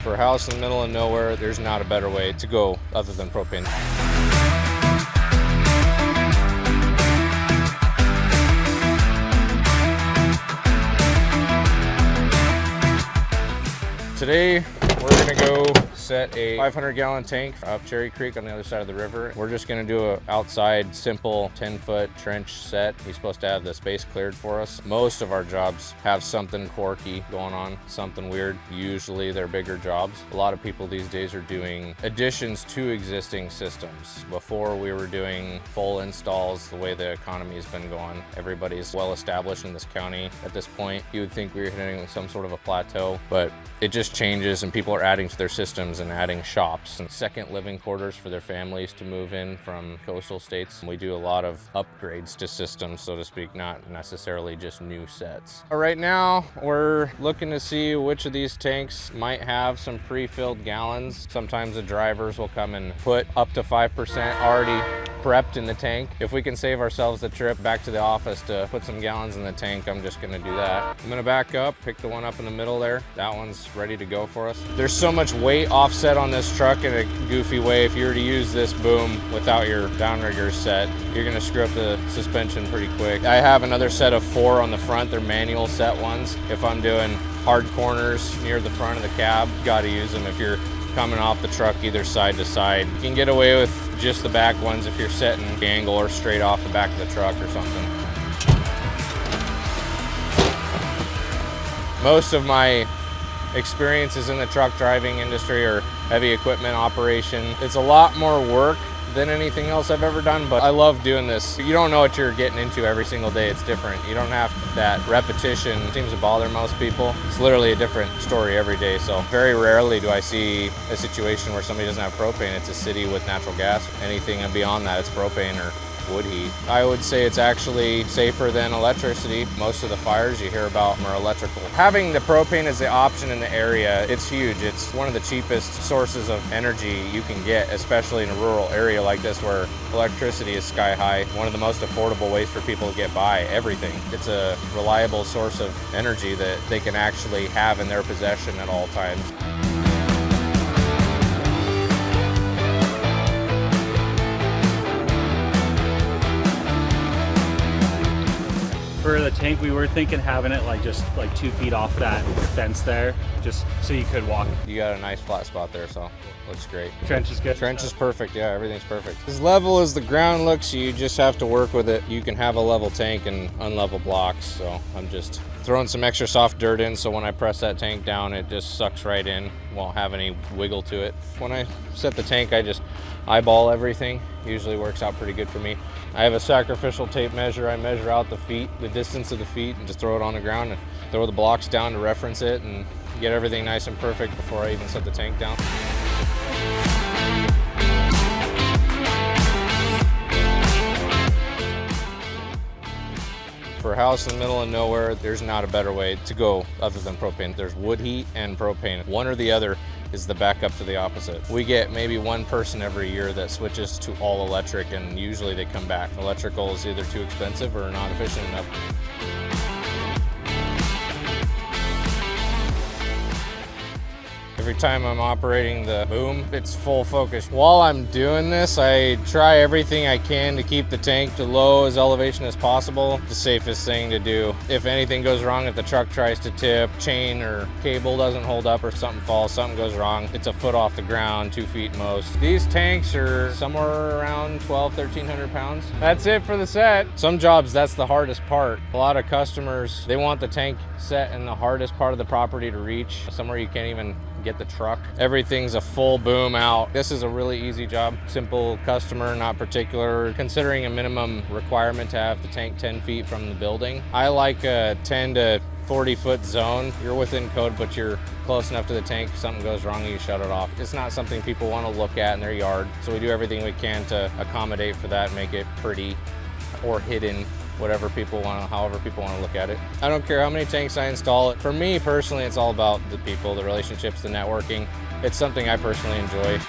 For a house in the middle of nowhere, there's not a better way to go other than propane. Today, we're gonna go set a 500-gallon tank up Cherry Creek on the other side of the river. We're just gonna do an outside, simple 10-foot trench set. We're supposed to have the space cleared for us. Most of our jobs have something quirky going on, something weird. Usually they're bigger jobs. A lot of people these days are doing additions to existing systems. Before we were doing full installs the way the economy has been going. Everybody's well established in this county at this point. You would think we were hitting some sort of a plateau, but it just changes and people are adding to their systems and adding shops and second living quarters for their families to move in from coastal states. We do a lot of upgrades to systems, so to speak, not necessarily just new sets. Right now, we're looking to see which of these tanks might have some pre-filled gallons. Sometimes the drivers will come and put up to 5% already prepped in the tank. If we can save ourselves the trip back to the office to put some gallons in the tank, I'm just gonna do that. I'm gonna back up, pick the one up in the middle there. That one's ready to go for us. There's so much weight offset on this truck in a goofy way. If you were to use this boom without your downrigger set, you're gonna screw up the suspension pretty quick. I have another set of 4 on the front. They're manual set ones. If I'm doing hard corners near the front of the cab, gotta use them. If you're coming off the truck either side to side, you can get away with just the back ones if you're setting the angle or straight off the back of the truck or something. Most of my experiences in the truck driving industry or heavy equipment operation, it's a lot more work than anything else I've ever done, but I love doing this. You don't know what you're getting into every single day. It's different. You don't have that repetition. It seems to bother most people. It's literally a different story every day. So very rarely do I see a situation where somebody doesn't have propane. It's a city with natural gas. Anything beyond that, it's propane or wood heat. I would say it's actually safer than electricity. Most of the fires you hear about are electrical. Having the propane as the option in the area, it's huge. It's one of the cheapest sources of energy you can get, especially in a rural area like this where electricity is sky high. One of the most affordable ways for people to get by everything. It's a reliable source of energy that they can actually have in their possession at all times. For the tank, we were thinking having it just 2 feet off that fence there, just so you could walk. You got a nice flat spot there, so looks great. Trench is good. Trench is perfect, yeah, everything's perfect. As level as the ground looks, you just have to work with it. You can have a level tank and unlevel blocks, so I'm just throwing some extra soft dirt in so when I press that tank down, it just sucks right in, won't have any wiggle to it. When I set the tank, I just eyeball everything. Usually works out pretty good for me. I have a sacrificial tape measure. I measure out the feet, the distance of the feet, and just throw it on the ground and throw the blocks down to reference it and get everything nice and perfect before I even set the tank down. For a house in the middle of nowhere, there's not a better way to go other than propane. There's wood heat and propane. One or the other is the backup to the opposite. We get maybe one person every year that switches to all electric, and usually they come back. Electrical is either too expensive or not efficient enough. Every time I'm operating the boom, it's full focus. While I'm doing this, I try everything I can to keep the tank to low as elevation as possible. The safest thing to do. If anything goes wrong, if the truck tries to tip, chain or cable doesn't hold up or something falls, something goes wrong, it's a foot off the ground, 2 feet most. These tanks are somewhere around 1,300 pounds. That's it for the set. Some jobs, that's the hardest part. A lot of customers, they want the tank set in the hardest part of the property to reach, somewhere you can't even get the truck. Everything's a full boom out. This is a really easy job. Simple customer, not particular. Considering a minimum requirement to have the tank 10 feet from the building, I like a 10 to 40-foot zone. You're within code, but you're close enough to the tank. If something goes wrong, you shut it off. It's not something people want to look at in their yard, so we do everything we can to accommodate for that, make it pretty or hidden, whatever people want, however people want to look at it. I don't care how many tanks I install. For me personally, it's all about the people, the relationships, the networking. It's something I personally enjoy.